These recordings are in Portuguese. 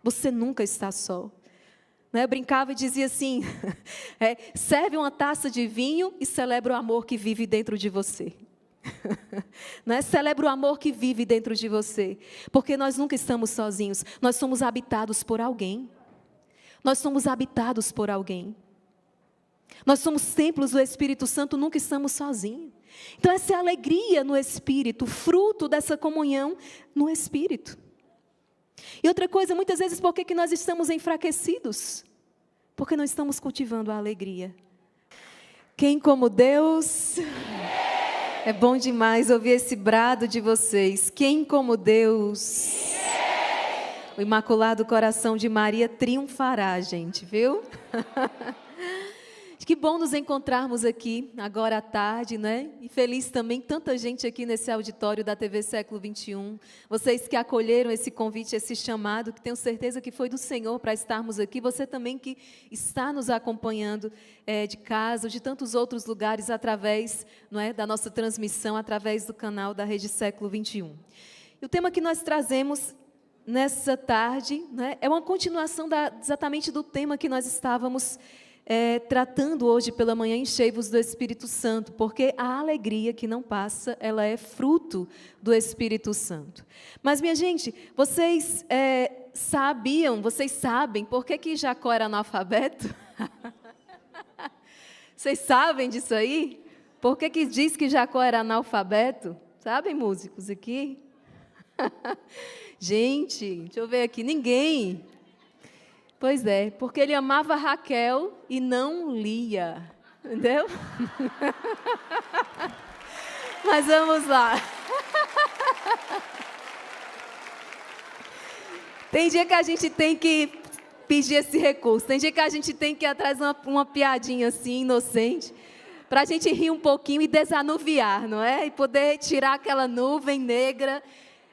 Você nunca está só. Eu brincava e dizia assim, serve uma taça de vinho e celebra o amor que vive dentro de você. Celebra o amor que vive dentro de você. Porque nós nunca estamos sozinhos, nós somos habitados por alguém. Nós somos habitados por alguém. Nós somos templos do Espírito Santo, nunca estamos sozinhos. Então essa é a alegria no Espírito, fruto dessa comunhão no Espírito. E outra coisa, muitas vezes, por que nós estamos enfraquecidos? Porque não estamos cultivando a alegria. Quem como Deus? É bom demais ouvir esse brado de vocês. Quem como Deus? O Imaculado Coração de Maria triunfará, gente, viu? Que bom nos encontrarmos aqui, agora à tarde, né? E feliz também, tanta gente aqui nesse auditório da TV Século XXI. Vocês que acolheram esse convite, esse chamado, que tenho certeza que foi do Senhor para estarmos aqui. Você também que está nos acompanhando de casa, ou de tantos outros lugares, através, não é, da nossa transmissão, através do canal da Rede Século XXI. E o tema que nós trazemos nessa tarde, né, é uma continuação exatamente do tema que nós estávamos tratando hoje pela manhã, enchei-vos do Espírito Santo, porque a alegria que não passa, ela é fruto do Espírito Santo. Mas, minha gente, vocês sabem por que Jacó era analfabeto? Vocês sabem disso aí? Por que diz que Jacó era analfabeto? Sabem, músicos aqui? Gente, deixa eu ver aqui, ninguém. Pois é, porque ele amava Raquel e não Lia, entendeu? Mas vamos lá. Tem dia que a gente tem que pedir esse recurso, tem dia que a gente tem que ir atrás de uma piadinha assim, inocente, para a gente rir um pouquinho e desanuviar, não é? E poder tirar aquela nuvem negra.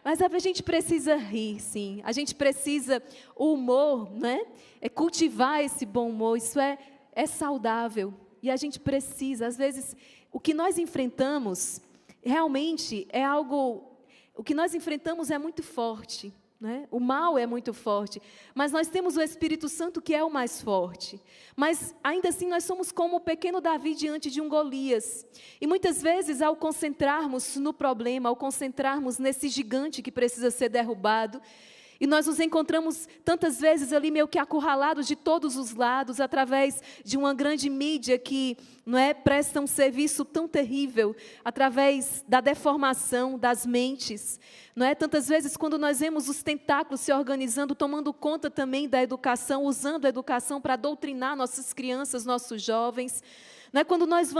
Mas a gente precisa rir, sim. A gente precisa, o humor, né? É cultivar esse bom humor, isso é saudável. E a gente precisa, às vezes, o que nós enfrentamos, realmente é algo, o que nós enfrentamos é muito forte, né? O mal é muito forte, mas nós temos o Espírito Santo que é o mais forte. Mas, ainda assim, nós somos como o pequeno Davi diante de um Golias. E muitas vezes, ao concentrarmos no problema, ao concentrarmos nesse gigante que precisa ser derrubado, e nós nos encontramos tantas vezes ali meio que acurralados de todos os lados, através de uma grande mídia que presta um serviço tão terrível, através da deformação das mentes. Tantas vezes quando nós vemos os tentáculos se organizando, tomando conta também da educação, usando a educação para doutrinar nossas crianças, nossos jovens. Quando nós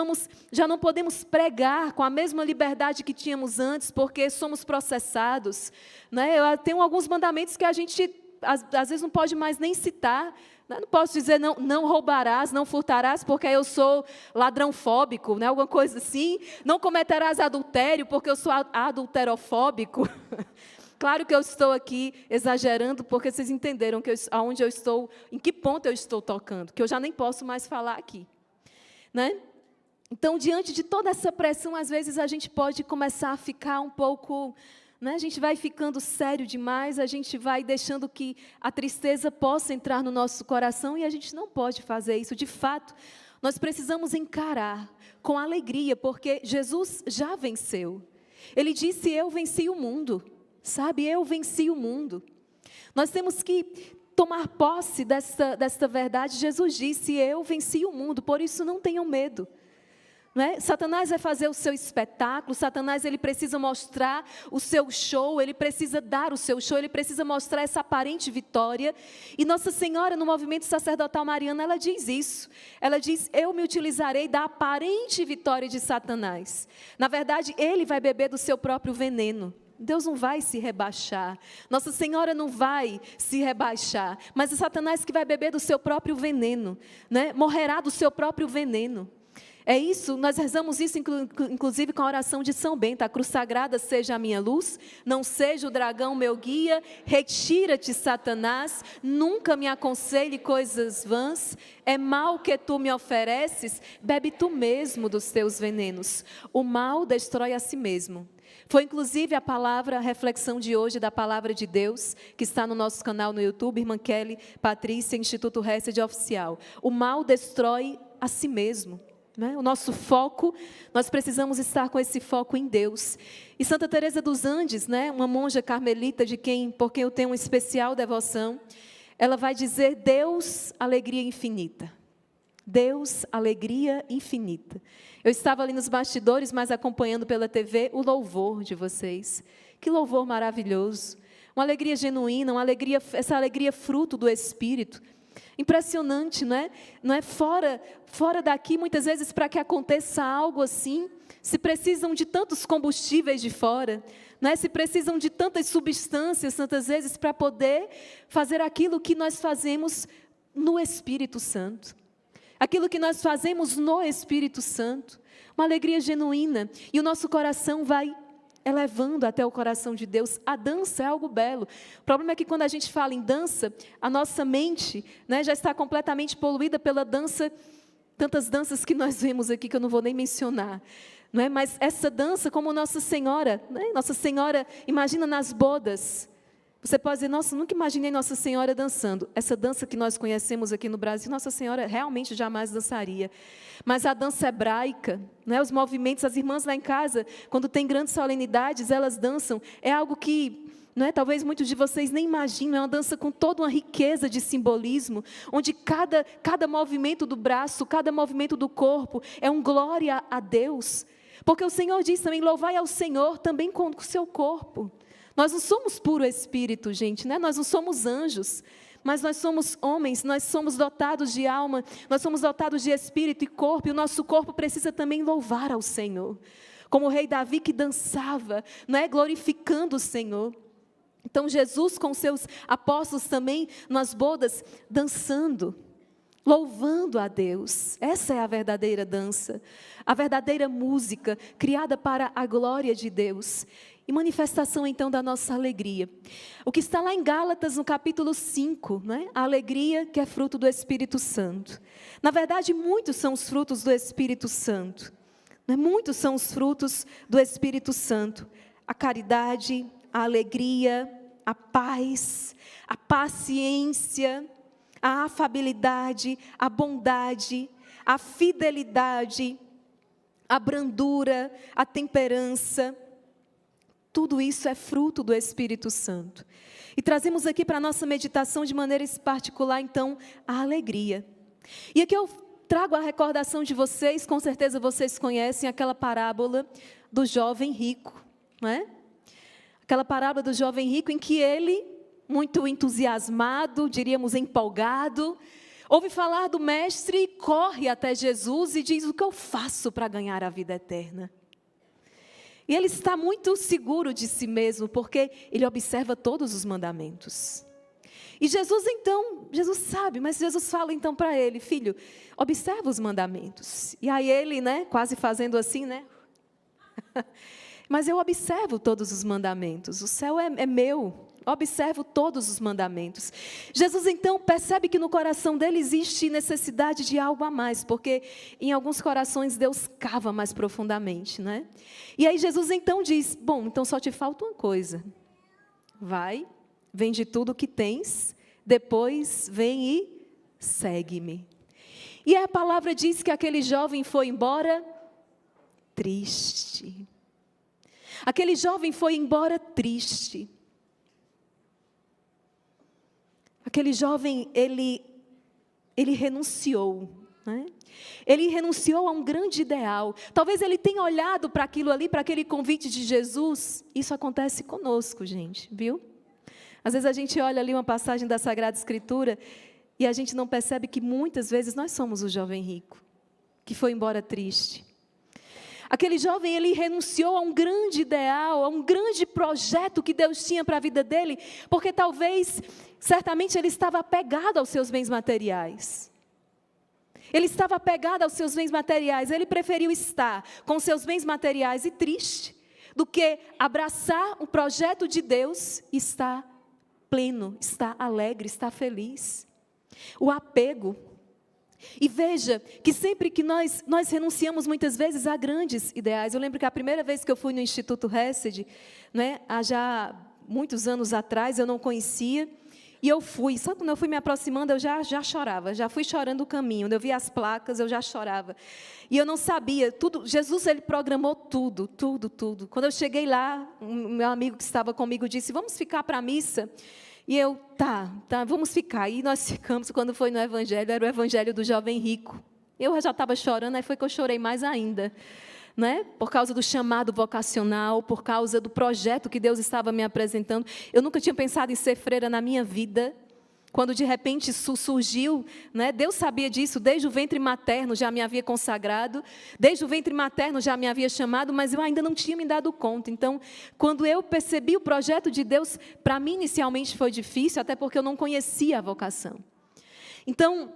já não podemos pregar com a mesma liberdade que tínhamos antes, porque somos processados. Eu tenho alguns mandamentos que a gente, às vezes, não pode mais nem citar. Não posso dizer, não roubarás, não furtarás, porque eu sou ladrãofóbico, alguma coisa assim. Não cometerás adultério, porque eu sou adulterofóbico. Claro que eu estou aqui exagerando, porque vocês entenderam aonde eu estou, em que ponto eu estou tocando, que eu já nem posso mais falar aqui. Então, diante de toda essa pressão, às vezes a gente pode começar a ficar um pouco, a gente vai ficando sério demais, a gente vai deixando que a tristeza possa entrar no nosso coração e a gente não pode fazer isso. De fato, nós precisamos encarar com alegria, porque Jesus já venceu. Ele disse, eu venci o mundo, sabe? Eu venci o mundo. Nós temos que tomar posse desta verdade. Jesus disse, eu venci o mundo, por isso não tenham medo. Satanás vai fazer o seu espetáculo, Satanás ele precisa mostrar o seu show, ele precisa dar o seu show, ele precisa mostrar essa aparente vitória. E Nossa Senhora, no movimento sacerdotal mariano, ela diz isso. Ela diz, eu me utilizarei da aparente vitória de Satanás. Na verdade, ele vai beber do seu próprio veneno. Deus não vai se rebaixar, Nossa Senhora não vai se rebaixar, mas é Satanás que vai beber do seu próprio veneno, morrerá do seu próprio veneno. É isso, nós rezamos isso inclusive com a oração de São Bento, a cruz sagrada seja a minha luz, não seja o dragão meu guia, retira-te Satanás, nunca me aconselhe coisas vãs, é mal que tu me ofereces, bebe tu mesmo dos teus venenos. O mal destrói a si mesmo. Foi inclusive a reflexão de hoje da Palavra de Deus, que está no nosso canal no YouTube, Irmã Kelly Patrícia, Instituto Hesed Oficial. O mal destrói a si mesmo. O nosso foco, nós precisamos estar com esse foco em Deus. E Santa Teresa dos Andes, uma monja carmelita por quem eu tenho uma especial devoção, ela vai dizer: Deus, alegria infinita. Deus, alegria infinita. Eu estava ali nos bastidores, mas acompanhando pela TV o louvor de vocês. Que louvor maravilhoso. Uma alegria genuína, essa alegria fruto do Espírito. Impressionante, não é? Não é fora daqui, muitas vezes, para que aconteça algo assim, se precisam de tantos combustíveis de fora, não é? Se precisam de tantas substâncias, tantas vezes, para poder fazer aquilo que nós fazemos no Espírito Santo. Aquilo que nós fazemos no Espírito Santo. Uma alegria genuína. E o nosso coração vai elevando até o coração de Deus. A dança é algo belo. O problema é que quando a gente fala em dança, a nossa mente já está completamente poluída pela dança, tantas danças que nós vemos aqui que eu não vou nem mencionar. Mas essa dança, como Nossa Senhora, Nossa Senhora, imagina nas bodas. Você pode dizer: nossa, nunca imaginei Nossa Senhora dançando. Essa dança que nós conhecemos aqui no Brasil, Nossa Senhora realmente jamais dançaria. Mas a dança hebraica, os movimentos, as irmãs lá em casa, quando tem grandes solenidades, elas dançam. É algo que, talvez muitos de vocês nem imaginam. É uma dança com toda uma riqueza de simbolismo, onde cada movimento do braço, cada movimento do corpo é um glória a Deus. Porque o Senhor diz também: louvai ao Senhor também com o seu corpo. Nós não somos puro espírito, gente, Nós não somos anjos, mas nós somos homens, nós somos dotados de alma, nós somos dotados de espírito e corpo, e o nosso corpo precisa também louvar ao Senhor. Como o rei Davi que dançava, glorificando o Senhor. Então Jesus com seus apóstolos também nas bodas, dançando, louvando a Deus. Essa é a verdadeira dança, a verdadeira música, criada para a glória de Deus. E manifestação, então, da nossa alegria. O que está lá em Gálatas, no capítulo 5, a alegria que é fruto do Espírito Santo. Na verdade, muitos são os frutos do Espírito Santo. Muitos são os frutos do Espírito Santo. A caridade, a alegria, a paz, a paciência, a afabilidade, a bondade, a fidelidade, a brandura, a temperança. Tudo isso é fruto do Espírito Santo. E trazemos aqui para a nossa meditação de maneira particular, então, a alegria. E aqui eu trago a recordação de vocês, com certeza vocês conhecem aquela parábola do jovem rico, Aquela parábola do jovem rico em que ele, muito entusiasmado, diríamos empolgado, ouve falar do mestre e corre até Jesus e diz: o que eu faço para ganhar a vida eterna? E ele está muito seguro de si mesmo, porque ele observa todos os mandamentos. E Jesus sabe, mas Jesus fala então para ele: filho, observa os mandamentos. E aí ele, quase fazendo assim, mas eu observo todos os mandamentos, o céu é meu. Observo todos os mandamentos. Jesus então percebe que no coração dele existe necessidade de algo a mais, porque em alguns corações Deus cava mais profundamente, E aí Jesus então diz: bom, então só te falta uma coisa. Vai, vende tudo o que tens, depois vem e segue-me. E a palavra diz que aquele jovem foi embora triste. Aquele jovem foi embora triste. Aquele jovem, ele renunciou, Ele renunciou a um grande ideal. Talvez ele tenha olhado para aquilo ali, para aquele convite de Jesus. Isso acontece conosco, gente, viu? Às vezes a gente olha ali uma passagem da Sagrada Escritura e a gente não percebe que muitas vezes nós somos o jovem rico, que foi embora triste. Aquele jovem, ele renunciou a um grande ideal, a um grande projeto que Deus tinha para a vida dele, porque talvez, certamente, ele estava apegado aos seus bens materiais. Ele estava apegado aos seus bens materiais, ele preferiu estar com seus bens materiais e triste, do que abraçar o projeto de Deus e estar pleno, estar alegre, estar feliz. O apego. E veja que sempre que nós renunciamos muitas vezes a grandes ideais. Eu lembro que a primeira vez que eu fui no Instituto Hesed, né, há já muitos anos atrás, eu não conhecia, e eu fui. Só quando eu fui me aproximando, eu já chorava, já fui chorando o caminho. Quando eu vi as placas, eu já chorava. E eu não sabia, tudo. Jesus, ele programou tudo. Quando eu cheguei lá, meu amigo que estava comigo disse, vamos ficar para a missa? E eu, tá, vamos ficar. E nós ficamos, quando foi no Evangelho, era o Evangelho do jovem rico. Eu já estava chorando, aí foi que eu chorei mais ainda. Né? Por causa do chamado vocacional, por causa do projeto que Deus estava me apresentando. Eu nunca tinha pensado em ser freira na minha vida. Quando de repente isso surgiu, né? Deus sabia disso, desde o ventre materno já me havia consagrado, desde o ventre materno já me havia chamado, mas eu ainda não tinha me dado conta. Então, quando eu percebi o projeto de Deus, para mim inicialmente foi difícil, até porque eu não conhecia a vocação. Então,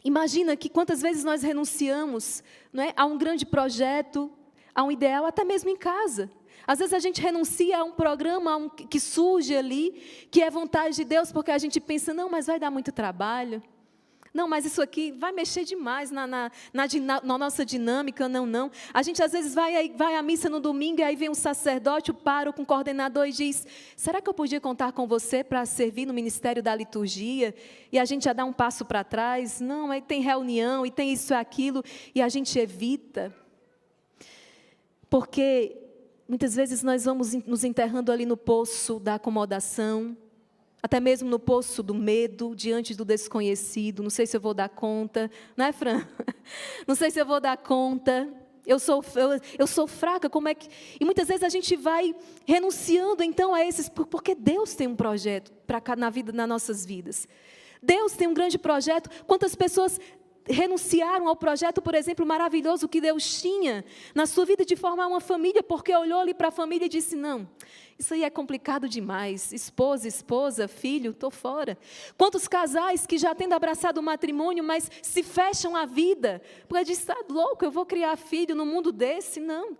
imagina que quantas vezes nós renunciamos, não é, a um grande projeto, a um ideal, até mesmo em casa. Às vezes a gente renuncia a um programa que surge ali, que é vontade de Deus, porque a gente pensa, não, mas vai dar muito trabalho. Não, mas isso aqui vai mexer demais na nossa dinâmica, não. A gente às vezes vai à missa no domingo e aí vem um sacerdote, o pároco, um coordenador e diz, será que eu podia contar com você para servir no ministério da liturgia? E a gente já dá um passo para trás, não, aí tem reunião e tem isso e aquilo, e a gente evita. Porque muitas vezes nós vamos nos enterrando ali no poço da acomodação, até mesmo no poço do medo, diante do desconhecido. Não sei se eu vou dar conta, não é, Fran? Não sei se eu vou dar conta. Eu sou fraca, como é que... E muitas vezes a gente vai renunciando, então, a esses... Porque Deus tem um projeto nas nossas vidas. Deus tem um grande projeto. Quantas pessoas renunciaram ao projeto, por exemplo, maravilhoso que Deus tinha na sua vida de formar uma família, porque olhou ali para a família e disse, não, isso aí é complicado demais, esposa, filho, estou fora. Quantos casais que já tendo abraçado o matrimônio, mas se fecham a vida, porque diz, está louco, eu vou criar filho no mundo desse? Não.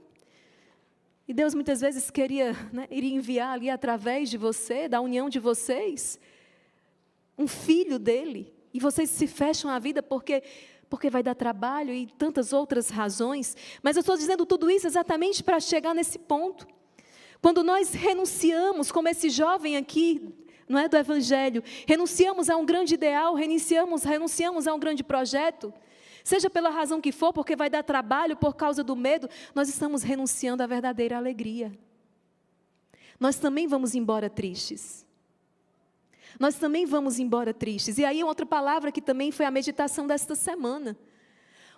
E Deus muitas vezes queria, né, iria enviar ali através de você, da união de vocês, um filho dele. E vocês se fecham a vida porque vai dar trabalho e tantas outras razões. Mas eu estou dizendo tudo isso exatamente para chegar nesse ponto. Quando nós renunciamos, como esse jovem aqui, não é, do Evangelho, renunciamos a um grande ideal, renunciamos a um grande projeto, seja pela razão que for, porque vai dar trabalho, por causa do medo, nós estamos renunciando à verdadeira alegria. Nós também vamos embora tristes. Nós também vamos embora tristes. E aí outra palavra que também foi a meditação desta semana.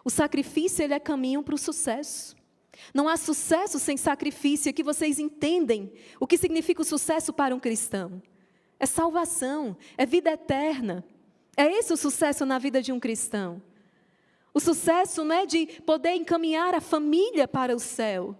O sacrifício, ele é caminho para o sucesso. Não há sucesso sem sacrifício. Aqui vocês entendem o que significa o sucesso para um cristão. É salvação, é vida eterna. É esse o sucesso na vida de um cristão. O sucesso não é de poder encaminhar a família para o céu.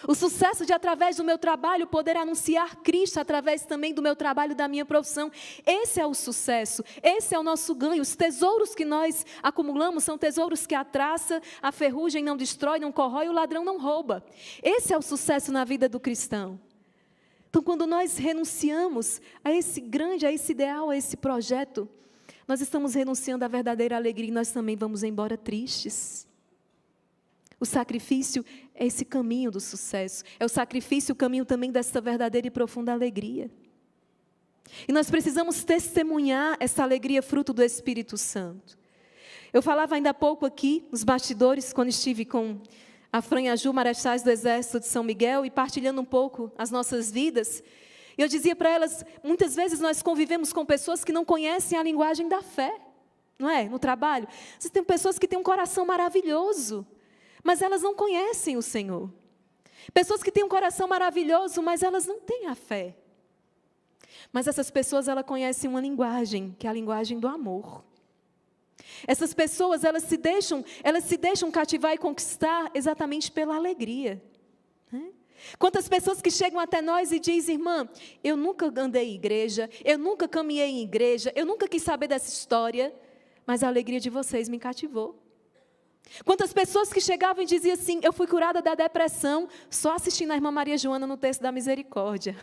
O sucesso de, através do meu trabalho, poder anunciar Cristo, através também do meu trabalho, da minha profissão. Esse é o sucesso, esse é o nosso ganho. Os tesouros que nós acumulamos são tesouros que a traça, a ferrugem não destrói, não corrói, o ladrão não rouba. Esse é o sucesso na vida do cristão. Então, quando nós renunciamos a esse ideal, a esse projeto, nós estamos renunciando à verdadeira alegria e nós também vamos embora tristes. O sacrifício é esse caminho do sucesso. É o sacrifício, o caminho também dessa verdadeira e profunda alegria. E nós precisamos testemunhar essa alegria fruto do Espírito Santo. Eu falava ainda há pouco aqui, nos bastidores, quando estive com a Fran e a Ju, marechais do Exército de São Miguel, e partilhando um pouco as nossas vidas. Eu dizia para elas, muitas vezes nós convivemos com pessoas que não conhecem a linguagem da fé. Não é? No trabalho. Vocês têm pessoas que têm um coração maravilhoso, mas elas não conhecem o Senhor. Pessoas que têm um coração maravilhoso, mas elas não têm a fé. Mas essas pessoas, elas conhecem uma linguagem, que é a linguagem do amor. Essas pessoas, elas se deixam cativar e conquistar exatamente pela alegria. Quantas pessoas que chegam até nós e dizem, irmã, eu nunca andei em igreja, eu nunca caminhei em igreja, eu nunca quis saber dessa história, mas a alegria de vocês me cativou. Quantas pessoas que chegavam e diziam assim, eu fui curada da depressão só assistindo a irmã Maria Joana no texto da misericórdia.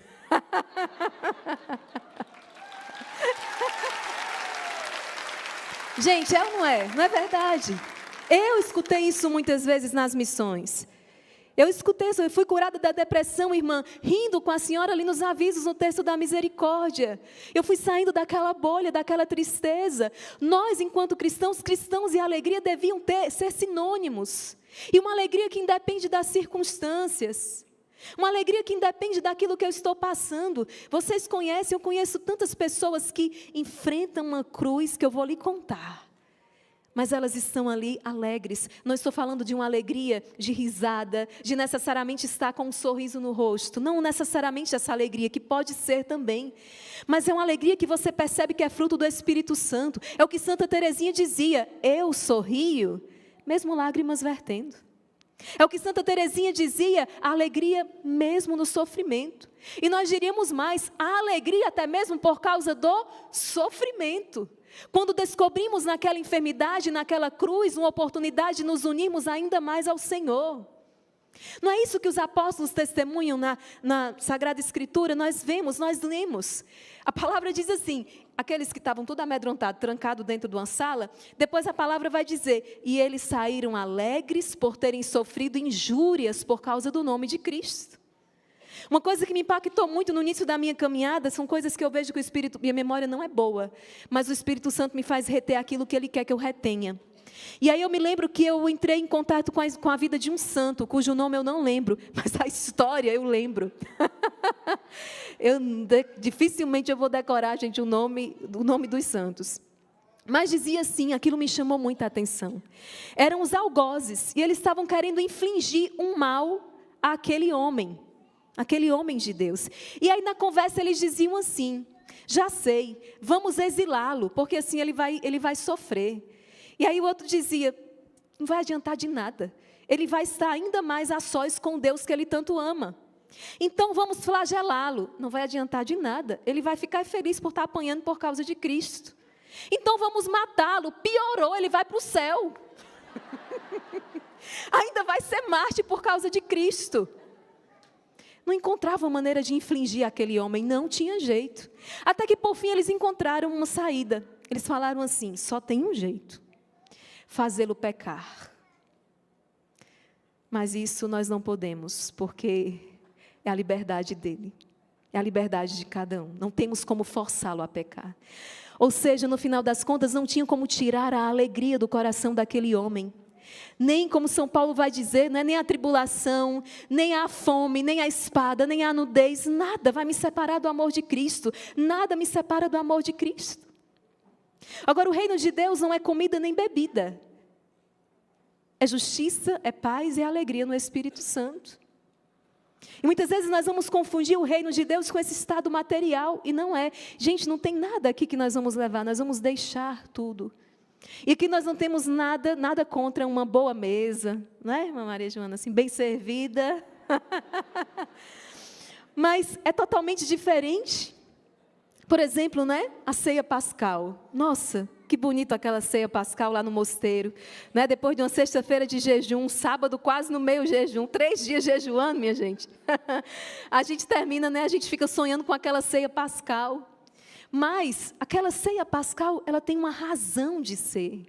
Gente, é ou não é? Não é verdade? Eu escutei isso muitas vezes nas missões. Eu escutei isso, eu fui curada da depressão, irmã, rindo com a senhora ali nos avisos no texto da misericórdia. Eu fui saindo daquela bolha, daquela tristeza. Nós, enquanto cristãos e alegria deviam ser sinônimos. E uma alegria que independe das circunstâncias. Uma alegria que independe daquilo que eu estou passando. Vocês conhecem, eu conheço tantas pessoas que enfrentam uma cruz que eu vou lhe contar. Mas elas estão ali alegres. Não estou falando de uma alegria de risada, de necessariamente estar com um sorriso no rosto. Não necessariamente essa alegria, que pode ser também. Mas é uma alegria que você percebe que é fruto do Espírito Santo. É o que Santa Teresinha dizia: eu sorrio, mesmo lágrimas vertendo. É o que Santa Teresinha dizia: a alegria mesmo no sofrimento. E nós diríamos mais, a alegria até mesmo por causa do sofrimento. Quando descobrimos naquela enfermidade, naquela cruz, uma oportunidade de nos unirmos ainda mais ao Senhor. Não é isso que os apóstolos testemunham na Sagrada Escritura? Nós vemos, nós lemos. A palavra diz assim, aqueles que estavam tudo amedrontados, trancados dentro de uma sala, depois a palavra vai dizer, e eles saíram alegres por terem sofrido injúrias por causa do nome de Cristo. Uma coisa que me impactou muito no início da minha caminhada, são coisas que eu vejo que o Espírito, minha memória não é boa, mas o Espírito Santo me faz reter aquilo que Ele quer que eu retenha. E aí eu me lembro que eu entrei em contato com a vida de um santo, cujo nome eu não lembro, mas a história eu lembro. Dificilmente eu vou decorar, gente, o nome dos santos. Mas dizia assim, aquilo me chamou muita atenção. Eram os algozes, e eles estavam querendo infligir um mal àquele homem de Deus. E aí na conversa eles diziam assim, já sei, vamos exilá-lo, porque assim ele vai sofrer. E aí o outro dizia, não vai adiantar de nada, ele vai estar ainda mais a sós com Deus que ele tanto ama. Então vamos flagelá-lo, não vai adiantar de nada, ele vai ficar feliz por estar apanhando por causa de Cristo. Então vamos matá-lo, piorou, ele vai para o céu. Ainda vai ser mártir por causa de Cristo. Não encontravam maneira de infligir aquele homem, não tinha jeito. Até que por fim eles encontraram uma saída. Eles falaram assim, só tem um jeito, fazê-lo pecar. Mas isso nós não podemos, porque é a liberdade dele, é a liberdade de cada um. Não temos como forçá-lo a pecar. Ou seja, no final das contas, não tinha como tirar a alegria do coração daquele homem. Nem, como São Paulo vai dizer, não é nem a tribulação, nem a fome, nem a espada, nem a nudez, nada vai me separar do amor de Cristo, nada me separa do amor de Cristo. Agora, o reino de Deus não é comida nem bebida, é justiça, é paz e é alegria no Espírito Santo. E muitas vezes nós vamos confundir o reino de Deus com esse estado material, e não é. Gente, não tem nada aqui que nós vamos levar, nós vamos deixar tudo. E aqui nós não temos nada contra uma boa mesa, não é, irmã Maria Joana, assim, bem servida. Mas é totalmente diferente. Por exemplo, né, a ceia pascal. Nossa, que bonito aquela ceia pascal lá no mosteiro. Né? Depois de uma sexta-feira de jejum, um sábado quase no meio jejum, 3 dias jejuando, minha gente. A gente termina, né, a gente fica sonhando com aquela ceia pascal. Mas aquela ceia pascal, ela tem uma razão de ser.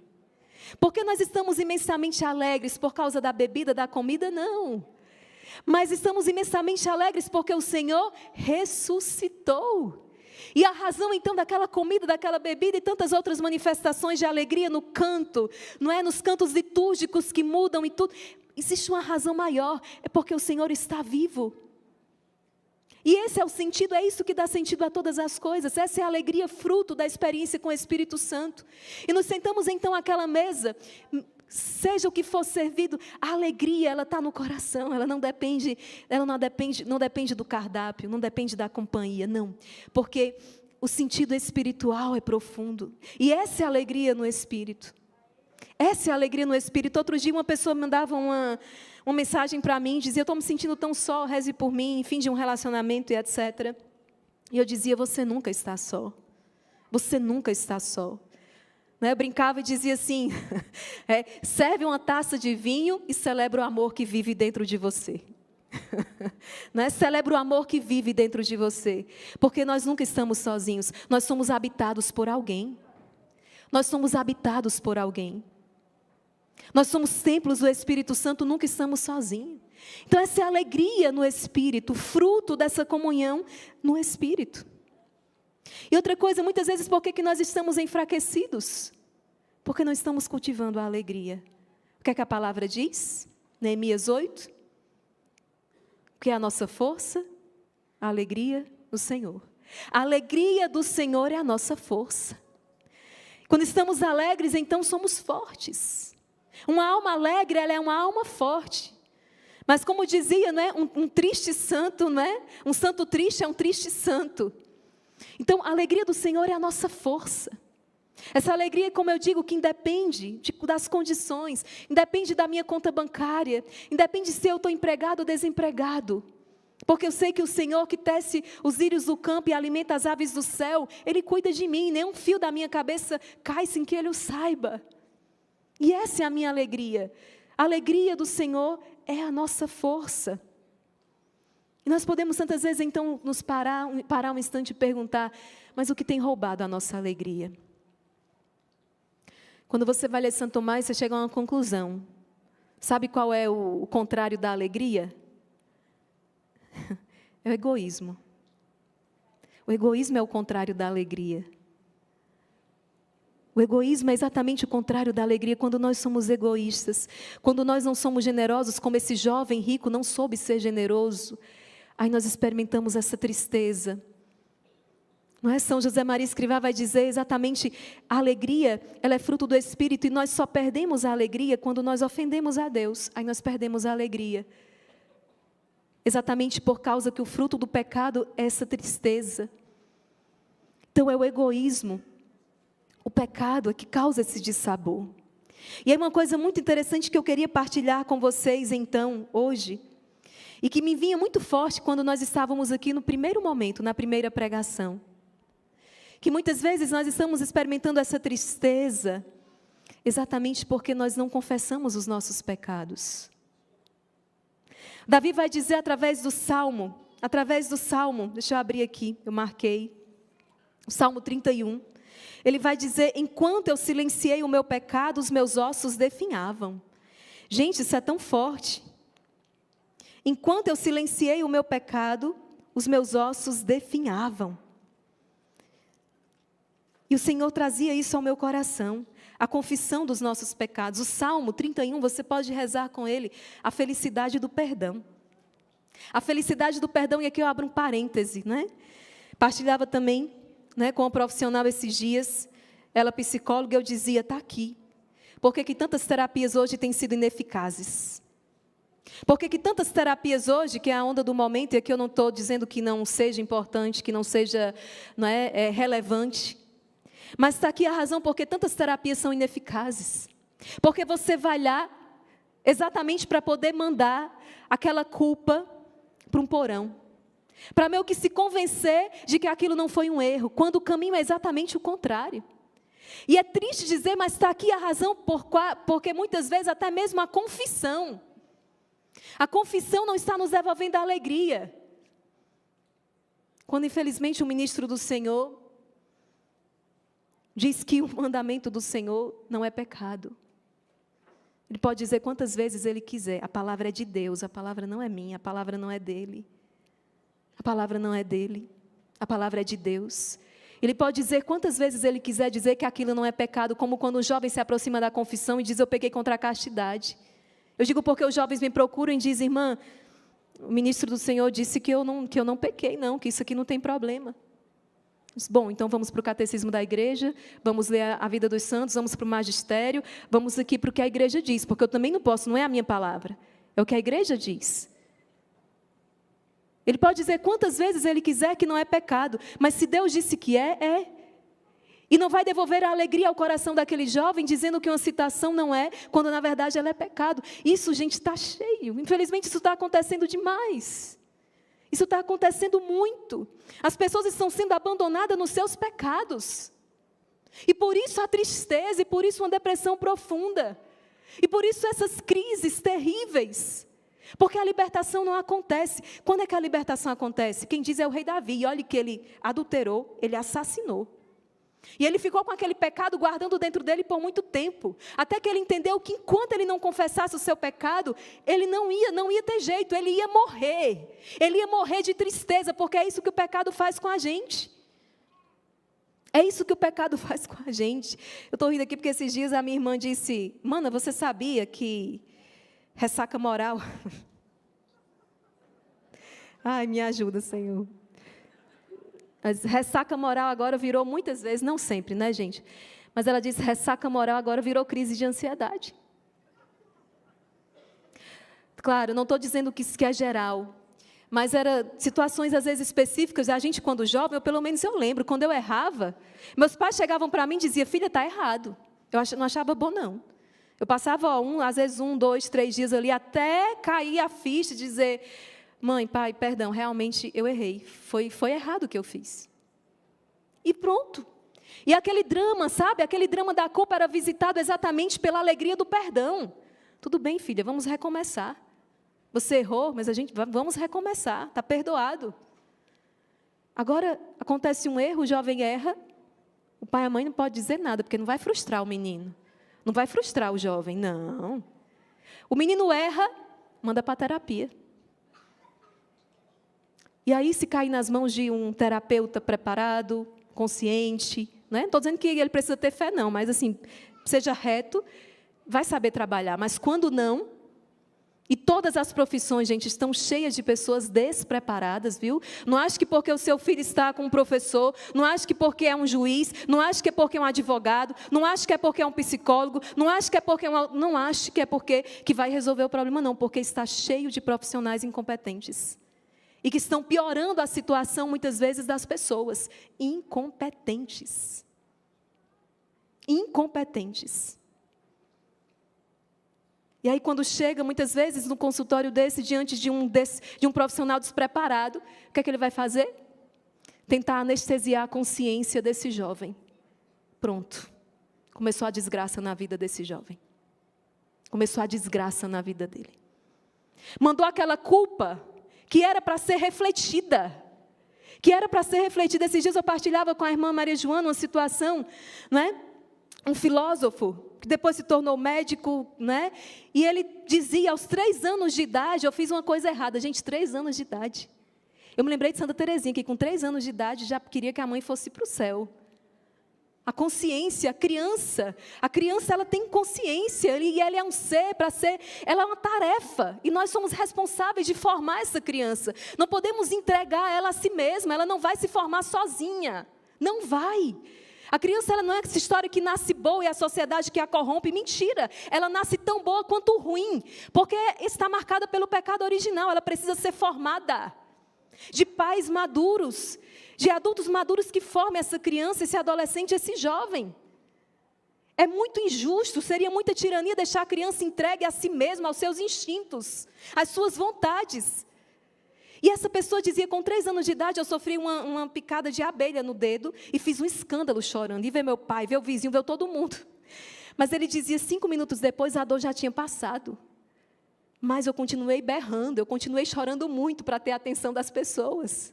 Porque nós estamos imensamente alegres por causa da bebida, da comida? Não. Mas estamos imensamente alegres porque o Senhor ressuscitou. E a razão então daquela comida, daquela bebida e tantas outras manifestações de alegria no canto, não é? Nos cantos litúrgicos que mudam e tudo. Existe uma razão maior, é porque o Senhor está vivo. E esse é o sentido, é isso que dá sentido a todas as coisas. Essa é a alegria fruto da experiência com o Espírito Santo. E nos sentamos então àquela mesa, seja o que for servido, a alegria, ela está no coração, ela não depende do cardápio, não depende da companhia, não. Porque o sentido espiritual é profundo. E essa é a alegria no Espírito. Essa é a alegria no Espírito. Outro dia uma pessoa mandava uma mensagem para mim, dizia, eu estou me sentindo tão só, reze por mim, fim de um relacionamento e etc. E eu dizia, você nunca está só. Você nunca está só. Eu brincava e dizia assim, serve uma taça de vinho e celebra o amor que vive dentro de você. Celebra o amor que vive dentro de você. Porque nós nunca estamos sozinhos, nós somos habitados por alguém. Nós somos habitados por alguém. Nós somos templos do Espírito Santo, nunca estamos sozinhos. Então essa é a alegria no Espírito, fruto dessa comunhão no Espírito. E outra coisa, muitas vezes, por que nós estamos enfraquecidos? Porque não estamos cultivando a alegria. O que é que a palavra diz? Neemias 8. O que é a nossa força? A alegria do Senhor. A alegria do Senhor é a nossa força. Quando estamos alegres, então somos fortes. Uma alma alegre, ela é uma alma forte. Mas como dizia, não é? Um triste santo, não é? Um santo triste é um triste santo. Então, a alegria do Senhor é a nossa força. Essa alegria, como eu digo, que independe das condições, independe da minha conta bancária, independe se eu estou empregado ou desempregado. Porque eu sei que o Senhor que tece os lírios do campo e alimenta as aves do céu, Ele cuida de mim, nenhum fio da minha cabeça cai sem que Ele o saiba. E essa é a minha alegria. A alegria do Senhor é a nossa força. E nós podemos tantas vezes então nos parar um instante e perguntar, mas o que tem roubado a nossa alegria? Quando você vai ler Santo Tomás, você chega a uma conclusão. Sabe qual é o contrário da alegria? É o egoísmo. O egoísmo é o contrário da alegria. O egoísmo é exatamente o contrário da alegria, quando nós somos egoístas, quando nós não somos generosos, como esse jovem rico não soube ser generoso. Aí nós experimentamos essa tristeza. Não é? São José Maria Escrivá vai dizer exatamente, a alegria, ela é fruto do Espírito, e nós só perdemos a alegria quando nós ofendemos a Deus. Aí nós perdemos a alegria. Exatamente por causa que o fruto do pecado é essa tristeza. Então é o egoísmo, o pecado é que causa esse dissabor. E é uma coisa muito interessante que eu queria partilhar com vocês então, hoje, e que me vinha muito forte quando nós estávamos aqui no primeiro momento, na primeira pregação. Que muitas vezes nós estamos experimentando essa tristeza, exatamente porque nós não confessamos os nossos pecados. Davi vai dizer através do Salmo, deixa eu abrir aqui, eu marquei, o Salmo 31. Ele vai dizer, enquanto eu silenciei o meu pecado, os meus ossos definhavam. Gente, isso é tão forte. Enquanto eu silenciei o meu pecado, os meus ossos definhavam. E o Senhor trazia isso ao meu coração, a confissão dos nossos pecados. O Salmo 31, você pode rezar com ele, a felicidade do perdão. A felicidade do perdão, e aqui eu abro um parêntese, né? Partilhava também, né, com uma profissional esses dias, ela psicóloga, eu dizia, está aqui. Por que tantas terapias hoje têm sido ineficazes? Por que tantas terapias hoje, que é a onda do momento, e aqui eu não estou dizendo que não seja importante, que não seja relevante, mas está aqui a razão porque tantas terapias são ineficazes. Porque você vai lá exatamente para poder mandar aquela culpa para um porão. Para meio que se convencer de que aquilo não foi um erro, quando o caminho é exatamente o contrário. E é triste dizer, mas está aqui a razão porque muitas vezes até mesmo a confissão não está nos devolvendo a alegria. Quando infelizmente o ministro do Senhor diz que o mandamento do Senhor não é pecado. Ele pode dizer quantas vezes ele quiser, a palavra é de Deus, a palavra não é minha, a palavra não é dele. A palavra não é dele, a palavra é de Deus. Ele pode dizer quantas vezes ele quiser dizer que aquilo não é pecado, como quando o jovem se aproxima da confissão e diz, eu pequei contra a castidade. Eu digo porque os jovens me procuram e dizem, irmã, o ministro do Senhor disse que eu não pequei, não, que isso aqui não tem problema. Bom, então vamos para o catecismo da igreja, vamos ler a vida dos santos, vamos para o magistério, vamos aqui para o que a igreja diz, porque eu também não posso, não é a minha palavra, é o que a igreja diz. Ele pode dizer quantas vezes ele quiser que não é pecado, mas se Deus disse que é. E não vai devolver a alegria ao coração daquele jovem, dizendo que uma citação não é, quando na verdade ela é pecado. Isso, gente, está cheio. Infelizmente isso está acontecendo demais. Isso está acontecendo muito. As pessoas estão sendo abandonadas nos seus pecados. E por isso a tristeza, e por isso uma depressão profunda. E por isso essas crises terríveis. Porque a libertação não acontece. Quando é que a libertação acontece? Quem diz é o rei Davi. E olha que ele adulterou, ele assassinou. E ele ficou com aquele pecado guardando dentro dele por muito tempo, até que ele entendeu que enquanto ele não confessasse o seu pecado, ele não ia ter jeito, ele ia morrer de tristeza, porque é isso que o pecado faz com a gente. É isso que o pecado faz com a gente. Eu estou rindo aqui porque esses dias a minha irmã disse, mana, você sabia que ressaca moral... Ai, me ajuda, Senhor. Mas ressaca moral agora virou muitas vezes, não sempre, né, gente? Mas ela disse, ressaca moral agora virou crise de ansiedade. Claro, não estou dizendo que isso que é geral, mas era situações às vezes específicas. A gente, quando jovem, ou pelo menos eu lembro, quando eu errava, meus pais chegavam para mim e diziam, filha, está errado. Eu não achava bom, não. Eu passava, às vezes 1, 2, 3 dias ali, até cair a ficha e dizer... Mãe, pai, perdão, realmente eu errei. Foi errado o que eu fiz. E pronto. E aquele drama, sabe? Aquele drama da culpa era visitado exatamente pela alegria do perdão. Tudo bem, filha, vamos recomeçar. Você errou, mas vamos recomeçar. Está perdoado. Agora, acontece um erro, o jovem erra. O pai e a mãe não podem dizer nada, porque não vai frustrar o menino. Não vai frustrar o jovem, não. O menino erra, manda para a terapia. E aí, se cair nas mãos de um terapeuta preparado, consciente, né? Não estou dizendo que ele precisa ter fé, não, mas assim, seja reto, vai saber trabalhar. Mas quando não, e todas as profissões, gente, estão cheias de pessoas despreparadas, viu? Não acho que porque o seu filho está com um professor, não acho que porque é um juiz, não acho que é porque é um advogado, não acho que é porque é um psicólogo, não acho que é porque não acho que é porque que vai resolver o problema, não, porque está cheio de profissionais incompetentes. E que estão piorando a situação, muitas vezes, das pessoas. Incompetentes. Incompetentes. E aí, quando chega, muitas vezes, no consultório diante de um profissional despreparado, o que é que ele vai fazer? Tentar anestesiar a consciência desse jovem. Pronto. Começou a desgraça na vida desse jovem. Começou a desgraça na vida dele. Mandou aquela culpa... que era para ser refletida. Esses dias eu partilhava com a irmã Maria Joana uma situação, né? Um filósofo, que depois se tornou médico, né? E ele dizia, aos 3 anos de idade, eu fiz uma coisa errada. Gente, 3 anos de idade. Eu me lembrei de Santa Teresinha, que com 3 anos de idade já queria que a mãe fosse para o céu. A consciência, a criança ela tem consciência, e ela é um ser, ela é uma tarefa, e nós somos responsáveis de formar essa criança. Não podemos entregar ela a si mesma, ela não vai se formar sozinha, não vai. A criança ela não é essa história que nasce boa e a sociedade que a corrompe, mentira. Ela nasce tão boa quanto ruim, porque está marcada pelo pecado original, ela precisa ser formada. De pais maduros, de adultos maduros que formem essa criança, esse adolescente, esse jovem. É muito injusto, seria muita tirania deixar a criança entregue a si mesma, aos seus instintos, às suas vontades. E essa pessoa dizia, com 3 anos de idade, eu sofri uma picada de abelha no dedo e fiz um escândalo chorando. E ver meu pai, ver o vizinho, ver todo mundo. Mas ele dizia, 5 minutos depois, a dor já tinha passado. Mas eu continuei berrando, eu continuei chorando muito para ter a atenção das pessoas.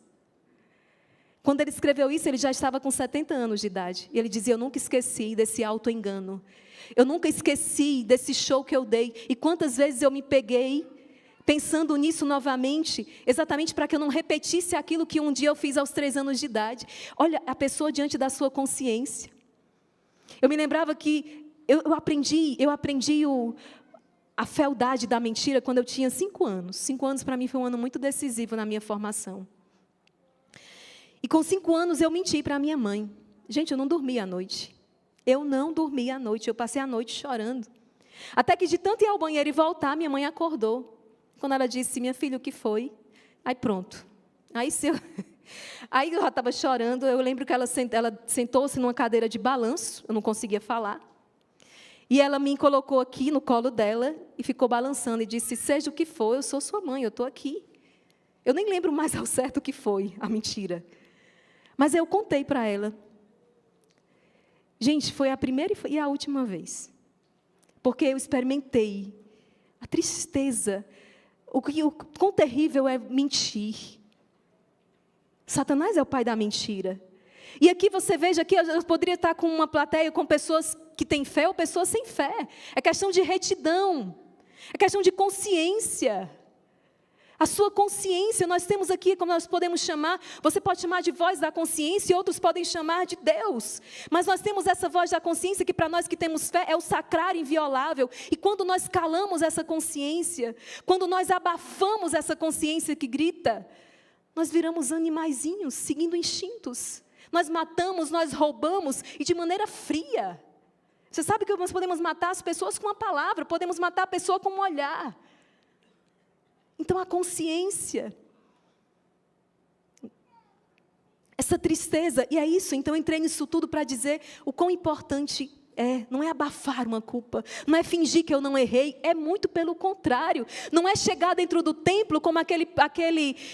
Quando ele escreveu isso, ele já estava com 70 anos de idade. E ele dizia, eu nunca esqueci desse auto-engano. Eu nunca esqueci desse show que eu dei. E quantas vezes eu me peguei pensando nisso novamente, exatamente para que eu não repetisse aquilo que um dia eu fiz aos 3 anos de idade. Olha, a pessoa diante da sua consciência. Eu me lembrava que eu aprendi a fealdade da mentira quando eu tinha 5 anos. 5 anos para mim foi um ano muito decisivo na minha formação. E com 5 anos eu menti para a minha mãe. Gente, eu não dormia à noite. Eu passei a noite chorando. Até que de tanto ir ao banheiro e voltar, minha mãe acordou. Quando ela disse, minha filha, o que foi? Aí pronto. Aí eu já estava chorando, eu lembro que ela sentou-se numa cadeira de balanço, eu não conseguia falar. E ela me colocou aqui no colo dela e ficou balançando e disse, seja o que for, eu sou sua mãe, eu estou aqui. Eu nem lembro mais ao certo o que foi, a mentira. Mas eu contei para ela. Gente, foi a primeira e a última vez. Porque eu experimentei a tristeza, o quão terrível é mentir. Satanás é o pai da mentira. E aqui você veja, aqui eu poderia estar com uma plateia com pessoas que têm fé ou pessoas sem fé. É questão de retidão, é questão de consciência. A sua consciência, nós temos aqui, como nós podemos chamar, você pode chamar de voz da consciência e outros podem chamar de Deus. Mas nós temos essa voz da consciência que para nós que temos fé é o sacrário inviolável. E quando nós calamos essa consciência, quando nós abafamos essa consciência que grita, nós viramos animaizinhos, seguindo instintos. Nós matamos, nós roubamos e de maneira fria. Você sabe que nós podemos matar as pessoas com uma palavra, podemos matar a pessoa com um olhar. Então, a consciência, essa tristeza, e é isso, então eu entrei nisso tudo para dizer o quão importante não é abafar uma culpa, não é fingir que eu não errei, é muito pelo contrário, não é chegar dentro do templo como aquele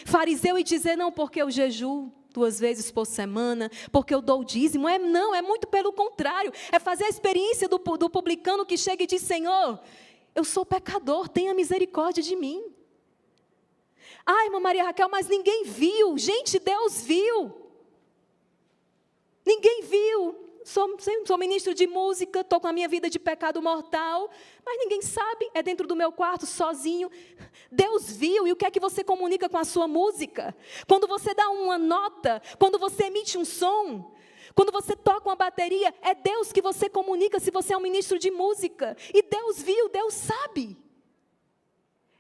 fariseu e dizer, não, porque eu jejuo 2 vezes por semana, porque eu dou o dízimo, não, é muito pelo contrário, é fazer a experiência do publicano que chega e diz, Senhor, eu sou pecador, tenha misericórdia de mim. Ai, irmã Maria Raquel, mas ninguém viu. Gente, Deus viu. Ninguém viu. Sou ministro de música, estou com a minha vida de pecado mortal, mas ninguém sabe, é dentro do meu quarto, sozinho. Deus viu, e o que é que você comunica com a sua música? Quando você dá uma nota, quando você emite um som, quando você toca uma bateria, é Deus que você comunica se você é um ministro de música. E Deus viu, Deus sabe.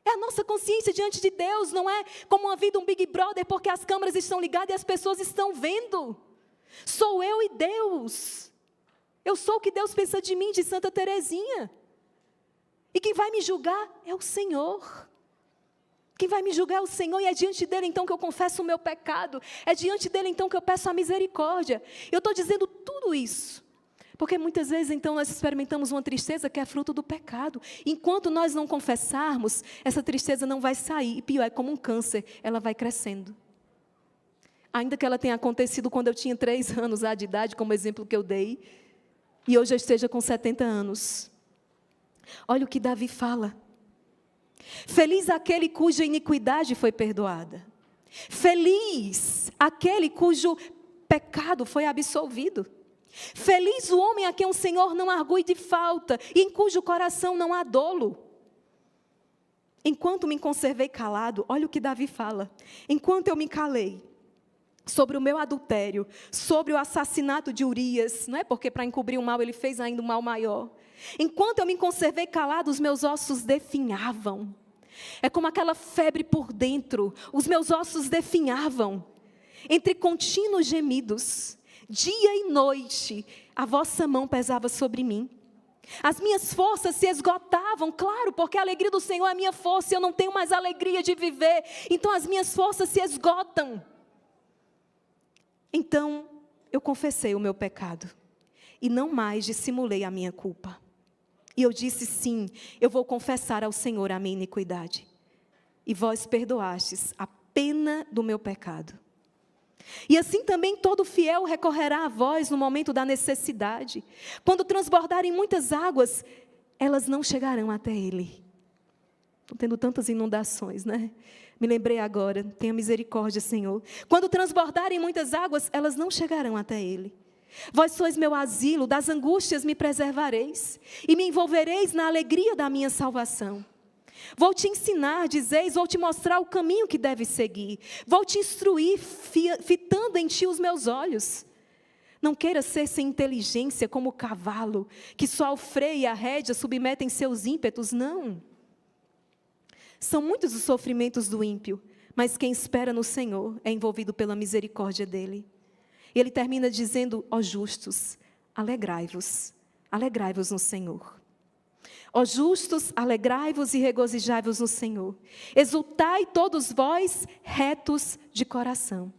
É a nossa consciência diante de Deus, não é como uma vida, um Big Brother, porque as câmeras estão ligadas e as pessoas estão vendo. Sou eu e Deus. Eu sou o que Deus pensa de mim, de Santa Teresinha. E quem vai me julgar é o Senhor. Quem vai me julgar é o Senhor, e é diante dele então que eu confesso o meu pecado. É diante dele então que eu peço a misericórdia. Eu estou dizendo tudo isso porque muitas vezes, então, nós experimentamos uma tristeza que é fruto do pecado. Enquanto nós não confessarmos, essa tristeza não vai sair. E pior, é como um câncer, ela vai crescendo. Ainda que ela tenha acontecido quando eu tinha 3 anos de idade, como exemplo que eu dei, e hoje eu esteja com 70 anos. Olha o que Davi fala. Feliz aquele cuja iniquidade foi perdoada. Feliz aquele cujo pecado foi absolvido. Feliz o homem a quem o Senhor não argue de falta e em cujo coração não há dolo. Enquanto me conservei calado, olha o que Davi fala. Enquanto eu me calei sobre o meu adultério, sobre o assassinato de Urias, não é porque para encobrir o mal ele fez ainda um mal maior. Enquanto eu me conservei calado, os meus ossos definhavam. É como aquela febre por dentro, os meus ossos definhavam, entre contínuos gemidos. Dia e noite, a vossa mão pesava sobre mim. As minhas forças se esgotavam, claro, porque a alegria do Senhor é a minha força, e eu não tenho mais alegria de viver, então as minhas forças se esgotam. Então, eu confessei o meu pecado, e não mais dissimulei a minha culpa. E eu disse, sim, eu vou confessar ao Senhor a minha iniquidade. E vós perdoastes a pena do meu pecado. E assim também todo fiel recorrerá a vós no momento da necessidade. Quando transbordarem muitas águas, elas não chegarão até ele. Estou tendo tantas inundações, né? Me lembrei agora, tenha misericórdia, Senhor. Quando transbordarem muitas águas, elas não chegarão até ele. Vós sois meu asilo, das angústias me preservareis, e me envolvereis na alegria da minha salvação. Vou te ensinar, dizeis, vou te mostrar o caminho que deves seguir. Vou te instruir, fitando em ti os meus olhos. Não queira ser sem inteligência como o cavalo, que só ao freio e a rédea submetem seus ímpetos, não. São muitos os sofrimentos do ímpio, mas quem espera no Senhor é envolvido pela misericórdia dele. E ele termina dizendo, ó justos, alegrai-vos no Senhor. Ó justos, alegrai-vos e regozijai-vos no Senhor. Exultai todos vós, retos de coração.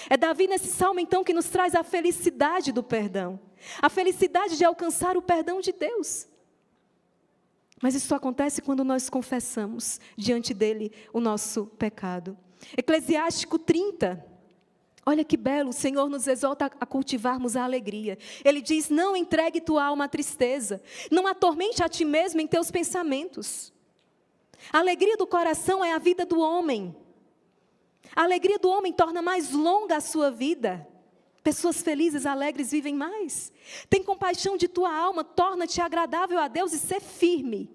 É Davi nesse salmo, então, que nos traz a felicidade do perdão. A felicidade de alcançar o perdão de Deus. Mas isso acontece quando nós confessamos diante dele o nosso pecado. Eclesiástico 30. Olha que belo, o Senhor nos exorta a cultivarmos a alegria. Ele diz, não entregue tua alma à tristeza. Não atormente a ti mesmo em teus pensamentos. A alegria do coração é a vida do homem. A alegria do homem torna mais longa a sua vida. Pessoas felizes, alegres vivem mais. Tem compaixão de tua alma, torna-te agradável a Deus e ser firme.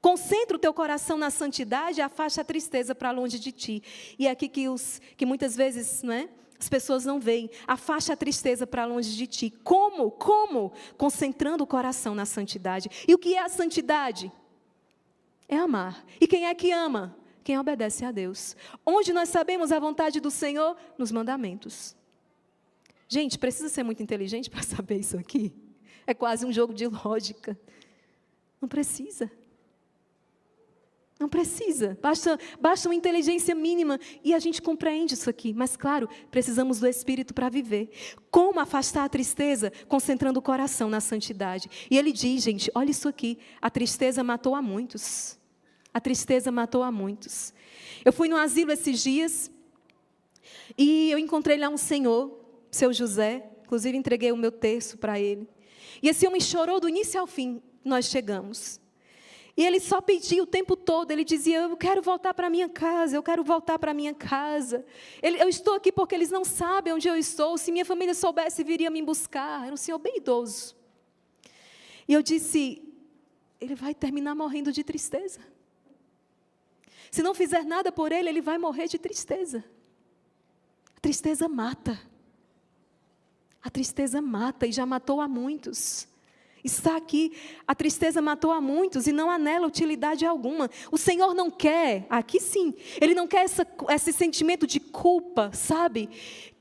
Concentra o teu coração na santidade e afasta a tristeza para longe de ti. E é aqui que muitas vezes, não é? As pessoas não veem. Afasta a tristeza para longe de ti. Como? Como? Concentrando o coração na santidade. E o que é a santidade? É amar. E quem é que ama? Quem obedece a Deus. Onde nós sabemos a vontade do Senhor? Nos mandamentos. Gente, precisa ser muito inteligente para saber isso aqui? É quase um jogo de lógica. Não precisa. Não precisa. Basta uma inteligência mínima e a gente compreende isso aqui. Mas, claro, precisamos do Espírito para viver. Como afastar a tristeza? Concentrando o coração na santidade. E ele diz, gente, olha isso aqui. A tristeza matou a muitos. A tristeza matou a muitos. Eu fui no asilo esses dias e eu encontrei lá um senhor, seu José, inclusive entreguei o meu terço para ele. E esse homem chorou do início ao fim, nós chegamos. E ele só pedia o tempo todo, ele dizia, eu quero voltar para minha casa, eu quero voltar para minha casa. Eu estou aqui porque eles não sabem onde eu estou, se minha família soubesse, viria me buscar. Era um senhor bem idoso. E eu disse, ele vai terminar morrendo de tristeza. Se não fizer nada por ele, ele vai morrer de tristeza. A tristeza mata. A tristeza mata e já matou a muitos. Está aqui, a tristeza matou a muitos e não há nela utilidade alguma. O Senhor não quer, aqui sim, Ele não quer esse sentimento de culpa, sabe?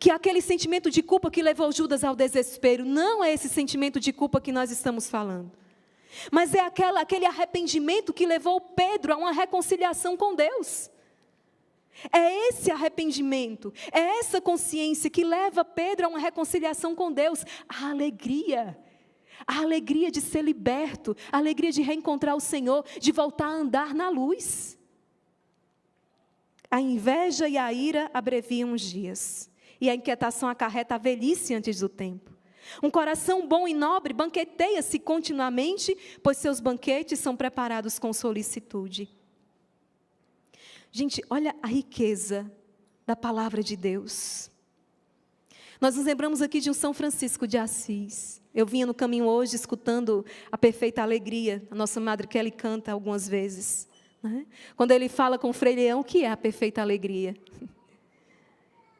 Que é aquele sentimento de culpa que levou Judas ao desespero. Não é esse sentimento de culpa que nós estamos falando. Mas é aquele arrependimento que levou Pedro a uma reconciliação com Deus. É esse arrependimento, é essa consciência que leva Pedro a uma reconciliação com Deus. A alegria de ser liberto, a alegria de reencontrar o Senhor, de voltar a andar na luz. A inveja e a ira abreviam os dias, e a inquietação acarreta a velhice antes do tempo. Um coração bom e nobre banqueteia-se continuamente, pois seus banquetes são preparados com solicitude. Gente, olha a riqueza da palavra de Deus. Nós nos lembramos aqui de um São Francisco de Assis. Eu vinha no caminho hoje escutando a Perfeita Alegria. A nossa Madre Kelly canta algumas vezes, né? Quando ele fala com o Frei Leão, o que é a perfeita alegria?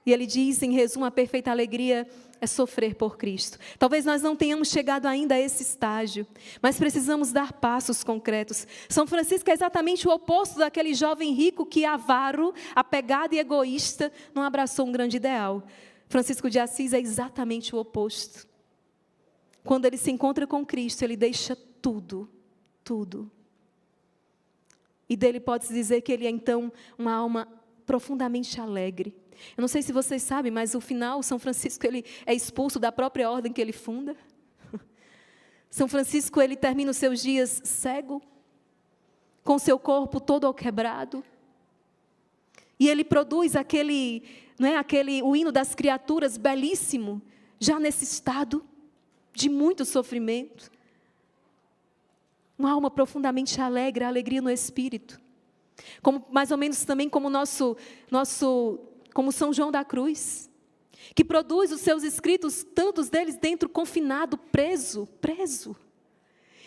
E ele diz, em resumo, a perfeita alegria é sofrer por Cristo. Talvez nós não tenhamos chegado ainda a esse estágio, mas precisamos dar passos concretos. São Francisco é exatamente o oposto daquele jovem rico que, avaro, apegado e egoísta, não abraçou um grande ideal. Francisco de Assis é exatamente o oposto. Quando ele se encontra com Cristo, ele deixa tudo, tudo. E dele pode-se dizer que ele é, então, uma alma profundamente alegre. Eu não sei se vocês sabem, mas no final, São Francisco ele é expulso da própria ordem que ele funda. São Francisco ele termina os seus dias cego, com seu corpo todo quebrado. E ele produz o hino das criaturas belíssimo, já nesse estado de muito sofrimento. Uma alma profundamente alegre, a alegria no espírito. Como, mais ou menos também como como São João da Cruz, que produz os seus escritos, tantos deles dentro, confinado, preso.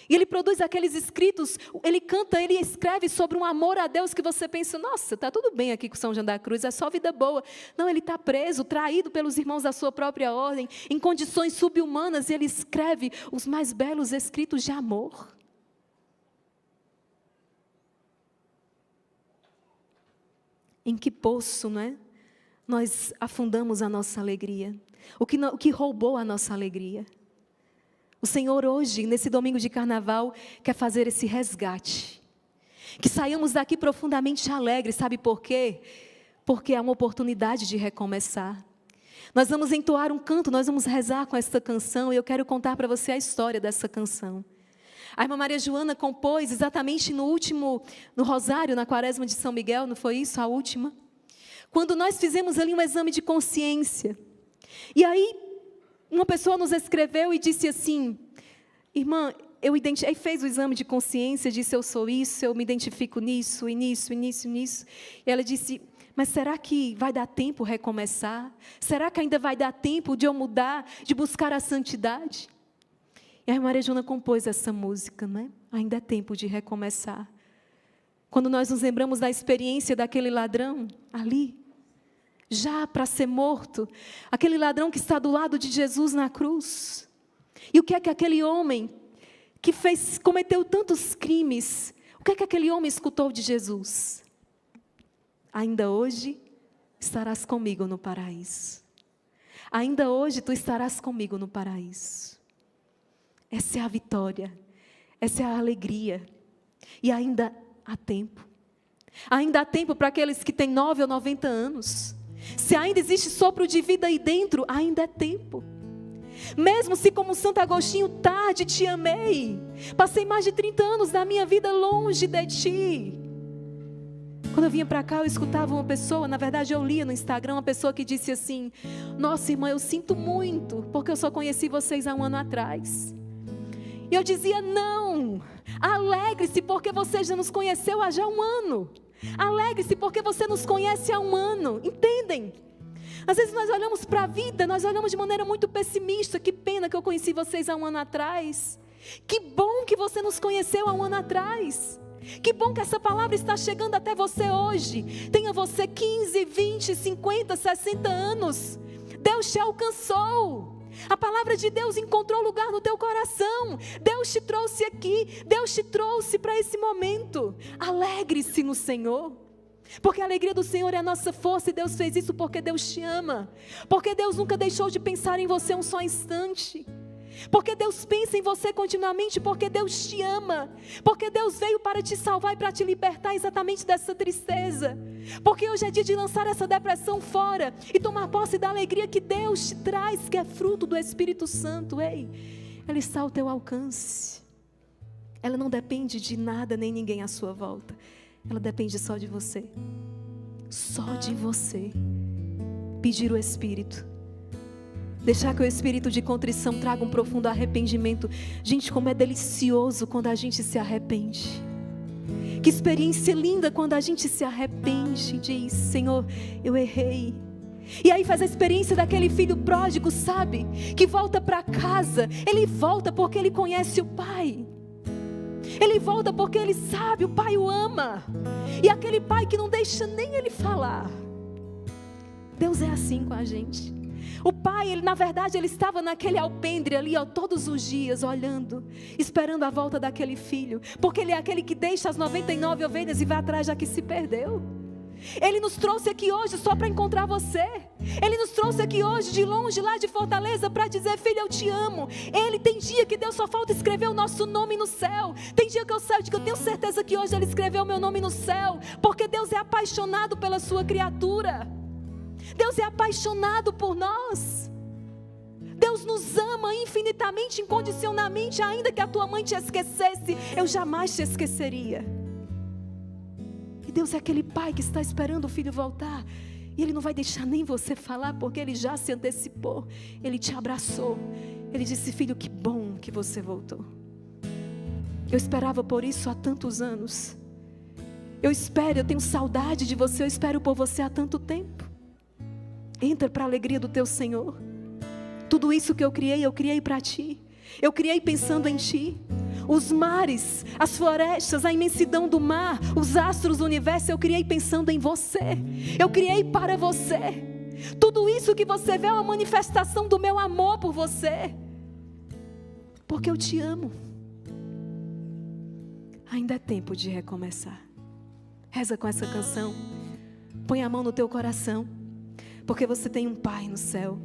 E ele produz aqueles escritos, ele canta, ele escreve sobre um amor a Deus que você pensa, nossa, está tudo bem aqui com São João da Cruz, é só vida boa. Não, ele está preso, traído pelos irmãos da sua própria ordem, em condições subhumanas, e ele escreve os mais belos escritos de amor. Em que poço, não é? Nós afundamos a nossa alegria. O que roubou a nossa alegria? O Senhor hoje, nesse domingo de carnaval, quer fazer esse resgate. Que saiamos daqui profundamente alegres, sabe por quê? Porque é uma oportunidade de recomeçar. Nós vamos entoar um canto, nós vamos rezar com esta canção, e eu quero contar para você a história dessa canção. A irmã Maria Joana compôs exatamente no Rosário, na Quaresma de São Miguel, não foi isso, a última? Quando nós fizemos ali um exame de consciência. E aí, uma pessoa nos escreveu e disse assim, irmã, aí fez o exame de consciência, disse, eu sou isso, eu me identifico nisso, e nisso, e nisso, e nisso. E ela disse, Mas será que vai dar tempo recomeçar? Será que ainda vai dar tempo de eu mudar, de buscar a santidade? E a Maria Juna compôs essa música, né? Ainda é tempo de recomeçar. Quando nós nos lembramos da experiência daquele ladrão ali, já para ser morto, aquele ladrão que está do lado de Jesus na cruz. E o que é que aquele homem que cometeu tantos crimes, o que é que aquele homem escutou de Jesus? Ainda hoje estarás comigo no paraíso. Ainda hoje tu estarás comigo no paraíso. Essa é a vitória, essa é a alegria. E ainda há tempo. Ainda há tempo para aqueles que têm 9 ou 90 anos. Se ainda existe sopro de vida aí dentro, ainda é tempo. Mesmo se como Santo Agostinho, tarde te amei. Passei mais de 30 anos da minha vida longe de ti. Quando eu vinha para cá, eu escutava uma pessoa, na verdade eu lia no Instagram, uma pessoa que disse assim: nossa irmã, eu sinto muito, porque eu só conheci vocês há um ano atrás. E eu dizia: não, alegre-se porque você já nos conheceu há já um ano. Alegre-se porque você nos conhece há um ano, entendem? Às vezes nós olhamos para a vida, nós olhamos de maneira muito pessimista. Que pena que eu conheci vocês há um ano atrás. Que bom que você nos conheceu há um ano atrás. Que bom que essa palavra está chegando até você hoje. Tenha você 15, 20, 50, 60 anos. Deus te alcançou. A palavra de Deus encontrou lugar no teu coração. Deus te trouxe aqui. Deus te trouxe para esse momento. Alegre-se no Senhor. Porque a alegria do Senhor é a nossa força. E Deus fez isso porque Deus te ama. Porque Deus nunca deixou de pensar em você um só instante. Porque Deus pensa em você continuamente, porque Deus te ama, porque Deus veio para te salvar e para te libertar exatamente dessa tristeza, porque hoje é dia de lançar essa depressão fora e tomar posse da alegria que Deus te traz, que é fruto do Espírito Santo. Ei, ela está ao teu alcance, ela não depende de nada nem ninguém à sua volta, ela depende só de você, pedir o Espírito. Deixar que o espírito de contrição traga um profundo arrependimento. Gente, como é delicioso quando a gente se arrepende. Que experiência linda quando a gente se arrepende e diz: Senhor, eu errei. E aí faz a experiência daquele filho pródigo, sabe? Que volta para casa. Ele volta porque ele conhece o pai. Ele volta porque ele sabe, o pai o ama. E aquele pai que não deixa nem ele falar. Deus é assim com a gente. O pai, ele, na verdade, ele estava naquele alpendre ali, ó, todos os dias, olhando, esperando a volta daquele filho. Porque ele é aquele que deixa as 99 ovelhas e vai atrás da que se perdeu. Ele nos trouxe aqui hoje só para encontrar você. Ele nos trouxe aqui hoje de longe, lá de Fortaleza, para dizer: filho, eu te amo. Ele tem dia que Deus só falta escrever o nosso nome no céu. Tem dia que eu tenho certeza que hoje Ele escreveu o meu nome no céu. Porque Deus é apaixonado pela sua criatura. Deus é apaixonado por nós. Deus nos ama infinitamente, incondicionalmente. Ainda que a tua mãe te esquecesse, eu jamais te esqueceria. E Deus é aquele pai que está esperando o filho voltar. E Ele não vai deixar nem você falar, porque Ele já se antecipou. Ele te abraçou. Ele disse: filho, que bom que você voltou. Eu esperava por isso há tantos anos. Eu tenho saudade de você. Eu espero por você há tanto tempo. Entra para a alegria do teu Senhor. Tudo isso que eu criei para ti. Eu criei pensando em ti. Os mares, as florestas, a imensidão do mar, os astros do universo, eu criei pensando em você. Eu criei para você. Tudo isso que você vê é uma manifestação do meu amor por você. Porque eu te amo. Ainda é tempo de recomeçar. Reza com essa canção. Põe a mão no teu coração. Porque você tem um Pai no céu.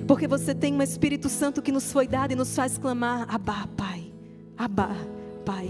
Porque você tem um Espírito Santo que nos foi dado e nos faz clamar: Abá, Pai. Abá, Pai.